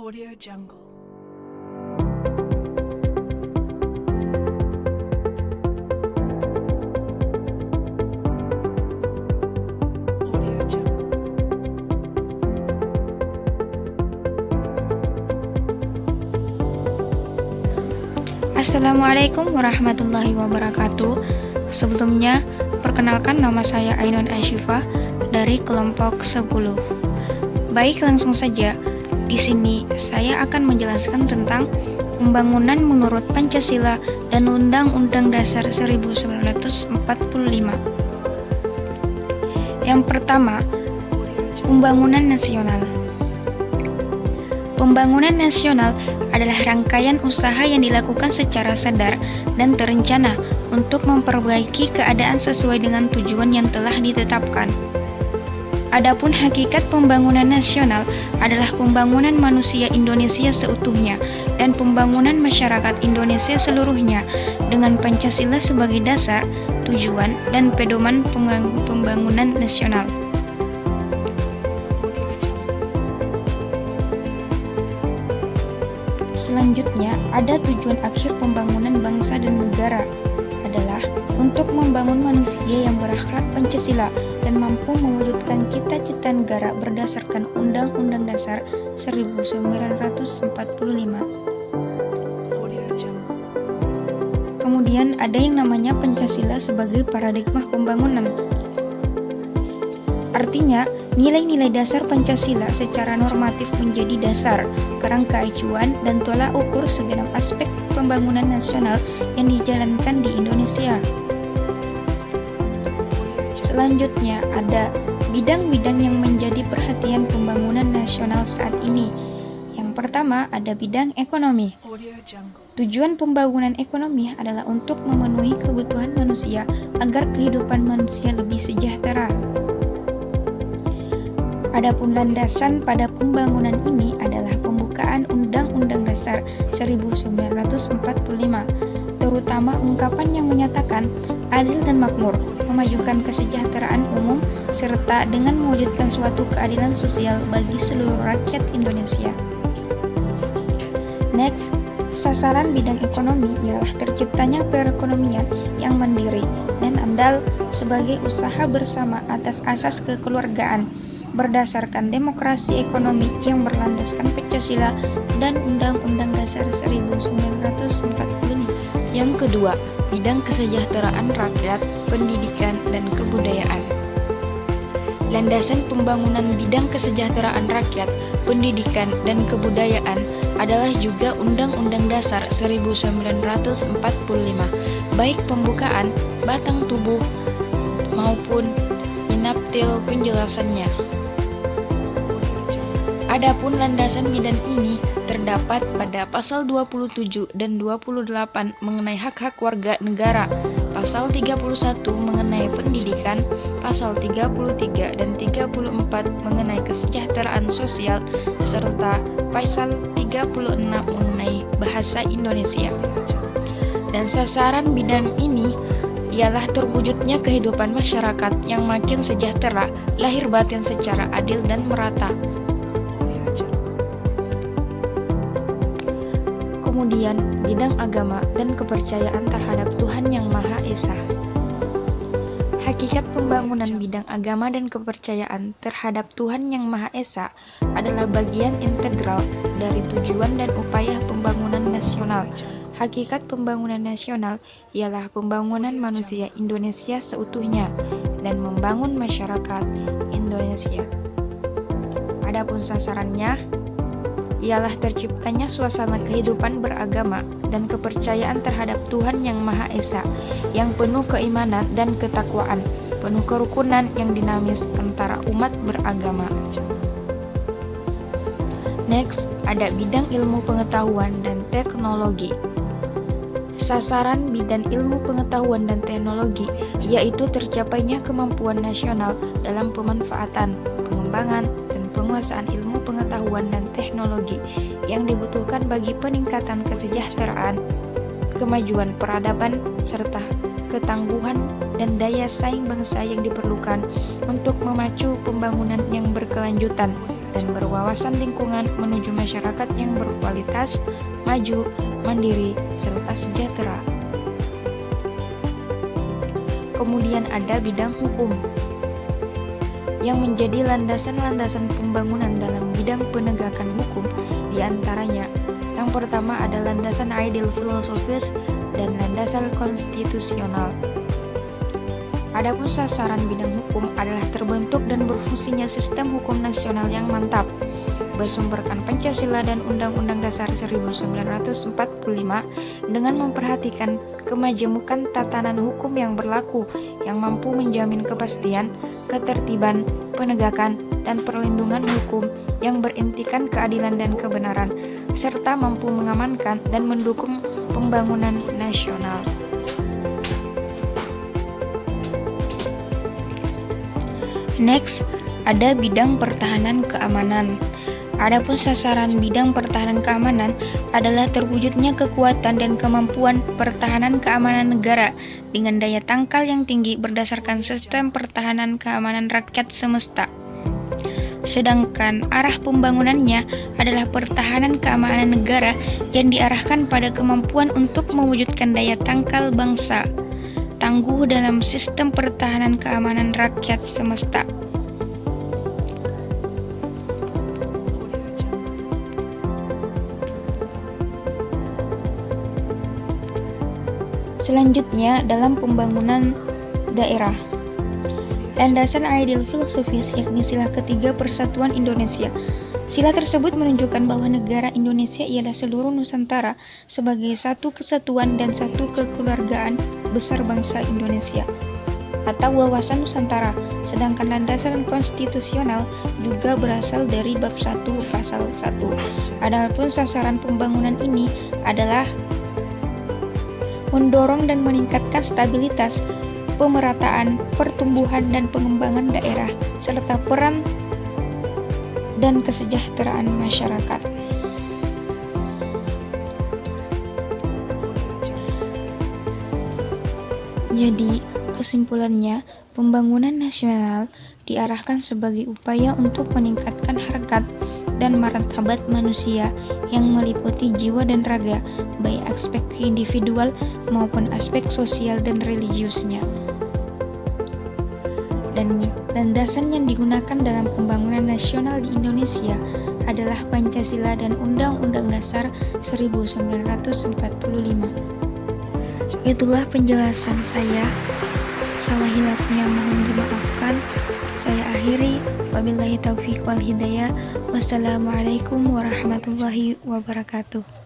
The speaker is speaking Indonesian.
Audio Jungle. Audio Jungle. Assalamualaikum warahmatullahi wabarakatuh. Sebelumnya, perkenalkan nama saya Ainun Asyifa dari kelompok 10. Baik, langsung saja. Di sini saya akan menjelaskan tentang pembangunan menurut Pancasila dan Undang-Undang Dasar 1945. Yang pertama, pembangunan nasional. Pembangunan nasional adalah rangkaian usaha yang dilakukan secara sadar dan terencana untuk memperbaiki keadaan sesuai dengan tujuan yang telah ditetapkan. Adapun hakikat pembangunan nasional adalah pembangunan manusia Indonesia seutuhnya dan pembangunan masyarakat Indonesia seluruhnya dengan Pancasila sebagai dasar, tujuan, dan pedoman pembangunan nasional. Selanjutnya, ada tujuan akhir pembangunan bangsa dan negara adalah untuk membangun manusia yang berakhlak Pancasila dan mampu mewujudkan cita-cita negara berdasarkan Undang-Undang Dasar 1945. Audio Jungle. Kemudian ada yang namanya Pancasila sebagai paradigma pembangunan. Artinya, nilai-nilai dasar Pancasila secara normatif menjadi dasar, kerangka acuan, dan tolak ukur segenap aspek pembangunan nasional yang dijalankan di Indonesia. Selanjutnya ada bidang-bidang yang menjadi perhatian pembangunan nasional saat ini. Yang pertama ada bidang ekonomi. Audio Jungle. Tujuan pembangunan ekonomi adalah untuk memenuhi kebutuhan manusia agar kehidupan manusia lebih sejahtera. Adapun landasan pada pembangunan ini adalah pembukaan Undang-Undang Dasar 1945, terutama ungkapan yang menyatakan adil dan makmur, memajukan kesejahteraan umum, serta dengan mewujudkan suatu keadilan sosial bagi seluruh rakyat Indonesia. Next, sasaran bidang ekonomi ialah terciptanya perekonomian yang mandiri dan andal sebagai usaha bersama atas asas kekeluargaan, berdasarkan demokrasi ekonomi yang berlandaskan Pancasila dan Undang-Undang Dasar 1945. Yang kedua, bidang kesejahteraan rakyat, pendidikan, dan kebudayaan. Landasan pembangunan bidang kesejahteraan rakyat, pendidikan, dan kebudayaan adalah juga Undang-Undang Dasar 1945, baik pembukaan, batang tubuh, maupun inaptil penjelasannya. Adapun landasan bidang ini terdapat pada pasal 27 dan 28 mengenai hak-hak warga negara, pasal 31 mengenai pendidikan, pasal 33 dan 34 mengenai kesejahteraan sosial, serta pasal 36 mengenai bahasa Indonesia. Dan sasaran bidang ini ialah terwujudnya kehidupan masyarakat yang makin sejahtera, lahir batin secara adil dan merata. Kemudian, bidang agama dan kepercayaan terhadap Tuhan Yang Maha Esa. Hakikat pembangunan bidang agama dan kepercayaan terhadap Tuhan Yang Maha Esa adalah bagian integral dari tujuan dan upaya pembangunan nasional. Hakikat pembangunan nasional ialah pembangunan manusia Indonesia seutuhnya dan membangun masyarakat Indonesia. Adapun sasarannya ialah terciptanya suasana kehidupan beragama dan kepercayaan terhadap Tuhan Yang Maha Esa yang penuh keimanan dan ketakwaan, penuh kerukunan yang dinamis antara umat beragama. Next, ada bidang ilmu pengetahuan dan teknologi. Sasaran bidang ilmu pengetahuan dan teknologi yaitu tercapainya kemampuan nasional dalam pemanfaatan, pengembangan, dan penguasaan ilmu pengetahuan dan teknologi yang dibutuhkan bagi peningkatan kesejahteraan, kemajuan peradaban, serta ketangguhan dan daya saing bangsa yang diperlukan untuk memacu pembangunan yang berkelanjutan dan berwawasan lingkungan menuju masyarakat yang berkualitas, maju, mandiri, serta sejahtera. Kemudian ada bidang hukum, yang menjadi landasan-landasan pembangunan dalam bidang penegakan hukum, diantaranya yang pertama ada landasan ideal filosofis dan landasan konstitusional. Adapun sasaran bidang hukum adalah terbentuk dan berfungsinya sistem hukum nasional yang mantap, bersumberkan Pancasila dan Undang-Undang Dasar 1945 dengan memperhatikan kemajemukan tatanan hukum yang berlaku yang mampu menjamin kepastian, ketertiban, penegakan, dan perlindungan hukum yang berintikan keadilan dan kebenaran, serta mampu mengamankan dan mendukung pembangunan nasional. Next, ada bidang pertahanan keamanan. Adapun sasaran bidang pertahanan keamanan adalah terwujudnya kekuatan dan kemampuan pertahanan keamanan negara dengan daya tangkal yang tinggi berdasarkan sistem pertahanan keamanan rakyat semesta. Sedangkan arah pembangunannya adalah pertahanan keamanan negara yang diarahkan pada kemampuan untuk mewujudkan daya tangkal bangsa tangguh dalam sistem pertahanan keamanan rakyat semesta. Selanjutnya, dalam pembangunan daerah, landasan ideal filosofis yakni sila ketiga Persatuan Indonesia. Sila tersebut menunjukkan bahwa negara Indonesia ialah seluruh Nusantara sebagai satu kesatuan dan satu kekeluargaan besar bangsa Indonesia atau wawasan Nusantara. Sedangkan landasan konstitusional juga berasal dari bab 1 pasal 1. Adapun sasaran pembangunan ini adalah mendorong dan meningkatkan stabilitas, pemerataan, pertumbuhan dan pengembangan daerah, serta peran dan kesejahteraan masyarakat. Jadi, kesimpulannya, pembangunan nasional diarahkan sebagai upaya untuk meningkatkan harkat dan martabat manusia yang meliputi jiwa dan raga, baik aspek individual maupun aspek sosial dan religiusnya. Dan landasan yang digunakan dalam pembangunan nasional di Indonesia adalah Pancasila dan Undang-Undang Dasar 1945. Itulah penjelasan saya. Salah hilafnya mohon dimaafkan. Saya akhiri. Wabillahi taufiq wal hidayah. Wassalamualaikum warahmatullahi wabarakatuh.